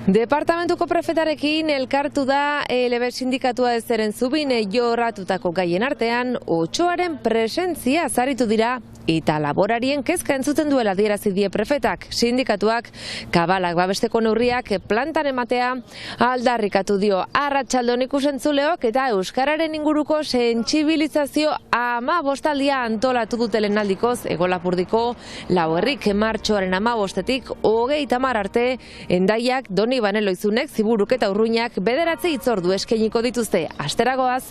Departamentuko prefetarekin elkartu da LB sindikatua ezeren zubin jorratutako gaien artean otsoaren presentzia azaritu dira eta laborarien kezka entzuten duela adierazi die prefetak. Sindikatuak kabalak babesteko neurriak plantan ematea aldarrikatu dio. Arratsaldeon ikusentzuleok eta euskararen inguruko sentsibilizazio 15 antolatu dute lehenaldikoz Hego Lapurdiko Lau Herrik martxoaren 15etik 30 arte Hendaiak, Donibane Loizunek, Ziburuk eta Urruñak 9 hitzordu eskainiko dituzte. Asteragoaz.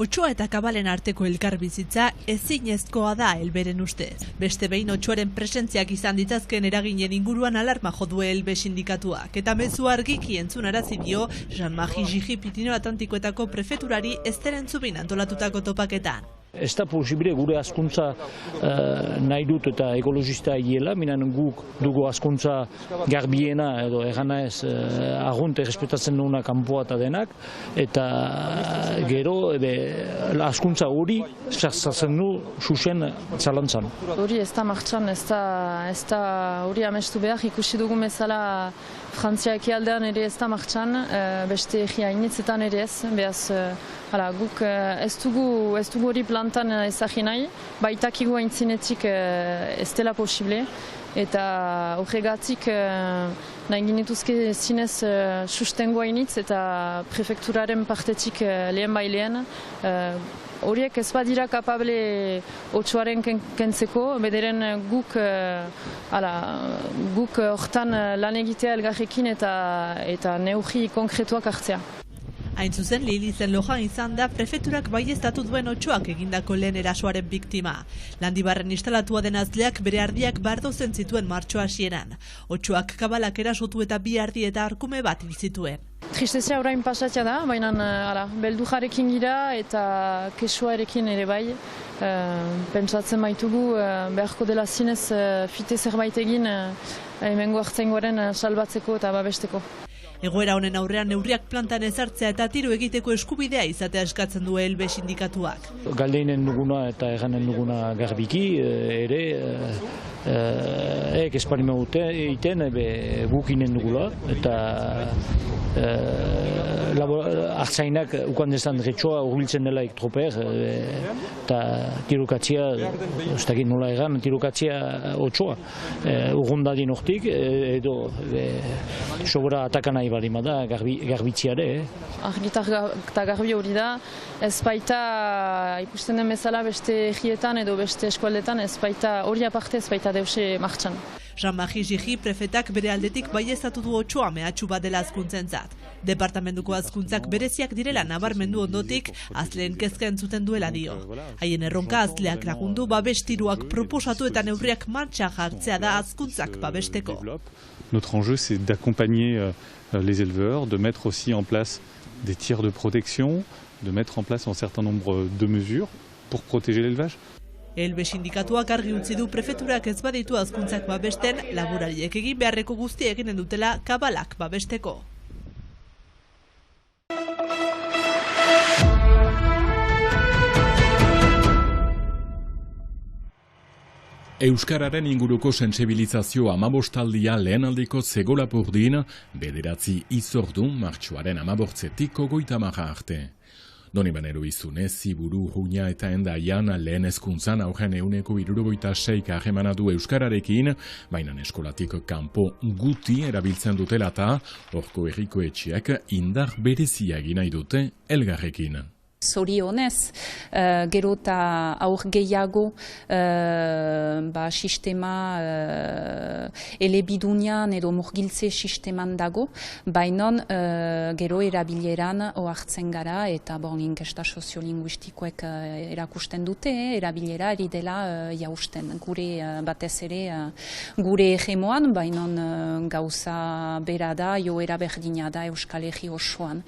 Otsoa eta kabalen arteko elkarbizitza ezinezkoa da Elberen ustez. Beste behin otsoaren presentziak izan ditzazken eraginen inguruan alarma jo du LB sindikatuak. Eta mezu argiki entzunarazi dio Jean-Marie Gigi Pirineo Atlantikoetako prefeturari Esteren Zubin antolatutako topaketan. Ez da posible gure hazkuntza nahi dut eta ekologista hiela, minan guk dugu hazkuntza garbiena edo egana ez agunt errespetatzen duguna kanpoa eta denak, eta gero hazkuntza hori sartzen du susen zalantzan. Hori ez da martxan, ez da hori amestu behar, ikusi dugu bezala Frantzia ekialdean ere ez da martxan, beste egia initzetan ere ez, behaz guk ez dugu hori plantan ezagin nahi, baitakigu aintzinetik ez dela posible, eta horregatik nahi ginituzke zinez sustengoa initz eta prefekturaren partetik lehen bailean, horiek ez badira kapable otsoaren kentzeko, bederen guk hortan lan egitea elgarrekin eta neurri konkretuak hartzea. Hain zuzen, Lilizen Lojan izan da prefeturak baieztatu duen otsoak egindako lehen erasoaren biktima. Landibarren instalatua den azleak bere ardiak bardozen zituen martxo hasieran. Otsoak kabalak erasotu eta bi ardi eta arkume bat hil zituen. Tristezia orain pasatzea da, baina beldujarekin gira eta kesuarekin ere bai. Pentsatzen baitugu beharko dela zinez fite zerbait egin hemengo hartzaingoaren salbatzeko eta babesteko. Egoera honen aurrean neurriak plantan ezartzea eta tiro egiteko eskubidea izatea eskatzen du LB sindikatuak. Galdeinen duguna eta eganen duguna garbiki ere esparime egiten guk inen dugula eta hartzainak ukan dezan retsoa urbiltzen delaik troper eta tirokatzia, ez dakit nola egan, tirokatzia otsoa urrundadin hortik edo sobra atakan nahi balima da garbitziare. Argitar eta garbi hori da, ez baita ikusten den bezala beste egietan edo beste eskualdetan, ez baita hori aparte ez baita deuse martxan. Jean-Marie Gigi prefetak bere aldetik baieztatu du otsoa mehatxu bat dela hazkuntzentzat. Departamentuko hazkuntzak bereziak direla nabarmendu ondotik azleen kezka entzuten duela dio. Haien erronka azleak lagundu babestiruak proposatu eta neurriak martxa jartzea da hazkuntzak babesteko. Notre enjeu c'est d'accompagner les éleveurs, de mettre aussi en place des tirs de protection, de mettre en place un certain nombre de mesures pour protéger l'élevage. LB sindikatuak argi utzi du prefeturak ez baditu hazkuntzak babesten, laborariek egin beharreko guztia eginen dutela kabalak babesteko. Euskararen inguruko sentsibilizazio 15aldia lehenaldiko Hego Lapurdin 9 hitzordu martxoaren 15etik 30 arte. Donibane Loizune, Ziburu, Urruña eta Hendaian lehen hezkuntzan aurren 76 harremana du euskararekin, baina eskolatik kanpo guti erabiltzen dutela eta horko herriko etxeak indar berezia egin nahi dute elgarrekin. Zorionez, gero eta aur gehiago sistema elebidunian edo murgiltze sisteman dago, baina gero erabileran ohartzen gara eta inkesta soziolinguistikoek erakusten dute, erabilera eri dela jausten. Gure batez ere gure egemoan, baina gauza bera da, joera berdina da Euskal Herri osoan,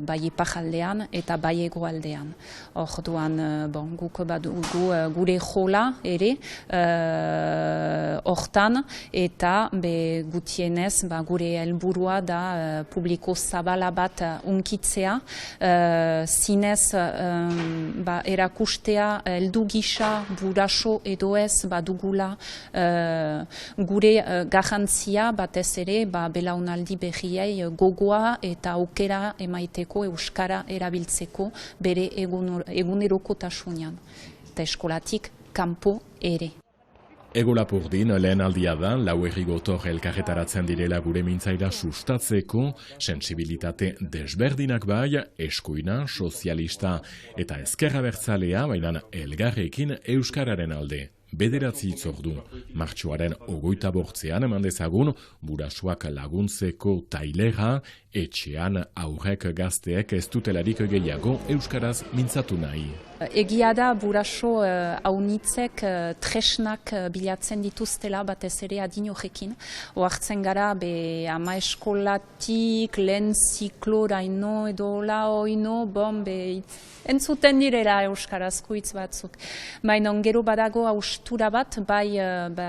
bai iparraldean eta bai hegoaldean. Orduan, guk badugu gure jola ere hortan, eta gutienez gure helburua da publiko zabala bat unkitzea, zinez erakustea heldu gisa buraso edo ez dugula gure garrantzia batez ere belaunaldi berriei gogoa eta aukera emaiteko euskara erabiltzeko bere egunerokotasunean eta eskolatik kanpo ere. Ego Lapurdin lehen aldia da, lau errigotor elkarretaratzen direla gure mintzaira sustatzeko, sensibilitate desberdinak bai, eskuina, sozialista eta ezkerra bertzalea, baina elgarrekin euskararen alde. 9 hitzordu. Martxoaren 28an eman dezagun, burasoak laguntzeko tailera, etxean aurrek gazteek ez dutelarik gehiago euskaraz mintzatu nahi. Egia da buraso haunitzek tresnak bilatzen dituztela batez ere adin horrekin. Oartzen gara ama eskolatik, lehen zikloraino edo laoino, entzuten direla euskarazko hitz batzuk. Baina gero badago haustura bat, bai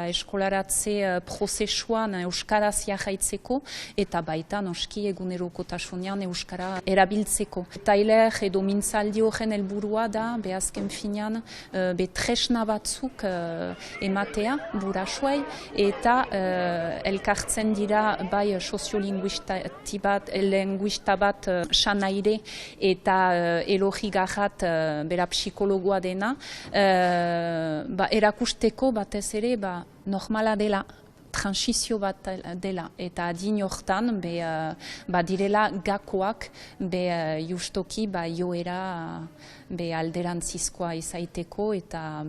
eskolaratze prozesuan euskaraz jarraitzeko eta baita noski egunerokotasunean euskara erabiltzeko. Tailer edo mintzaldi horren helburua da azken finean tresna batzuk ematea burasoei eta elkartzen dira bai soziolinguista bat Xanaire eta Elogi Garrat bera psikologoa dena erakusteko batez ere normala dela transizio bat dela eta adin hortan direla gakoak justoki joera alderantzizkoa izaiteko eta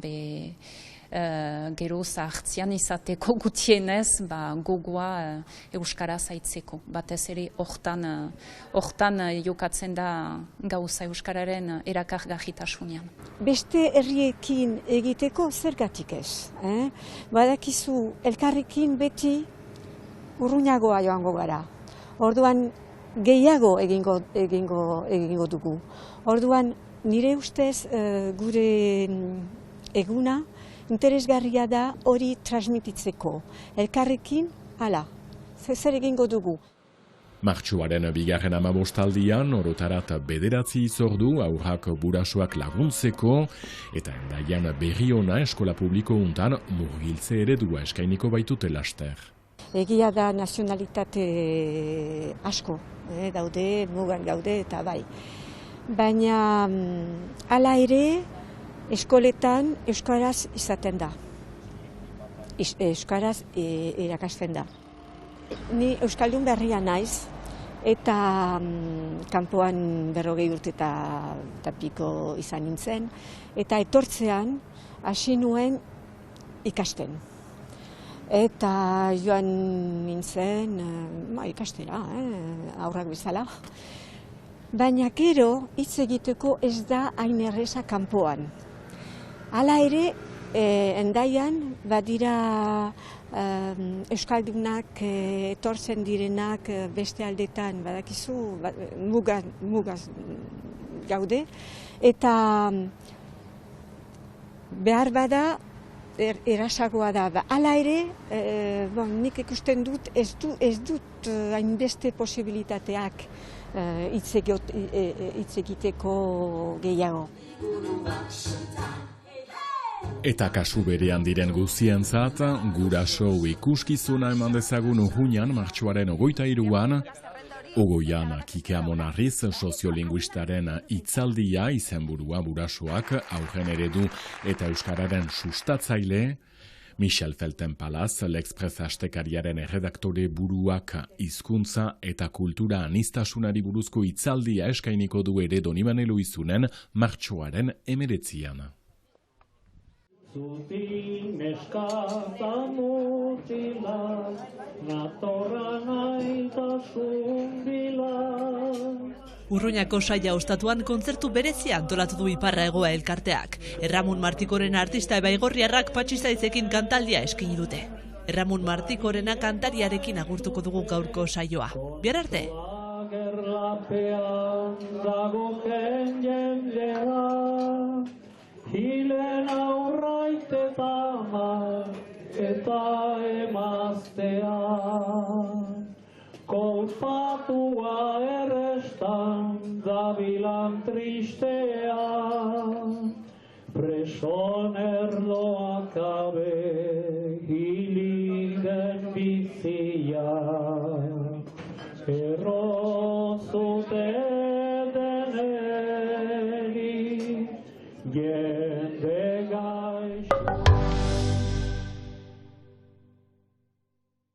gero zahartzian izateko gutienez gogoa euskara zaitzeko. Batez ere hortan jokatzen da gauza euskararen erakargarritasunean. Beste herriekin egiteko zergatik ez. Badakizu elkarrekin beti urrunagoa joango gara. Orduan gehiago egingo dugu. Orduan nire ustez gure eguna interesgarria da hori transmititzeko. Elkarrekin, zer egingo dugu. Martxoaren 2. amabostaldian, orotarat 9 hitzordu aurrak burasoak laguntzeko, eta Hendaian Berriona eskola publiko untan murgiltze eredua eskainiko baitute laster. Egia da nazionalitate asko, daude, mugan gaude eta bai. Baina hala ere, eskoletan euskaraz izaten da. Euskaraz irakasten da. Ni euskaldun berria naiz eta kanpoan 40 urte eta piko izan nintzen eta etortzean hasi nuen ikasten. Eta joan nintzen ikastera, aurrak bezala. Baina gero hitz egiteko ez da hain erreza kanpoan. Hala ere, Hendaian badira euskaldunak etortzen direnak beste aldetan, badakizu, mugaz gaude, eta behar bada erasagoa da. Hala ere, nik ikusten dut ez dut hainbeste posibilitateak hitz egiteko gehiago. Eta kasu berean diren guztientzat, guraso ikuskizuna eman dezagun Urruñan martxoaren 23an, Ogoian Kike Amonarriz soziolinguistaren hitzaldia izenburua burasoak aurren eredu eta euskararen sustatzaile, Michel Felten-Palaz, L'Express astekariaren erredaktore buruak hizkuntza eta kultura aniztasunari buruzko hitzaldia eskainiko du ere Donibane Luizunen martxoaren 19an. Zuti neskata mutila, natorra naitasun bila. Urruñako saia ostatuan kontzertu berezia antolatu du Iparra Hegoa elkarteak. Erramun Martikoren artista ebaigorriarrak patxizaizekin kantaldia eskaini dute. Erramun Martikorena kantariarekin agurtuko dugu gaurko saioa. Bihar arte! Hilen aurraitetama, eta emaztea. Kolpatua errestan dabilan tristea, preson erloak abe hilik den bizia.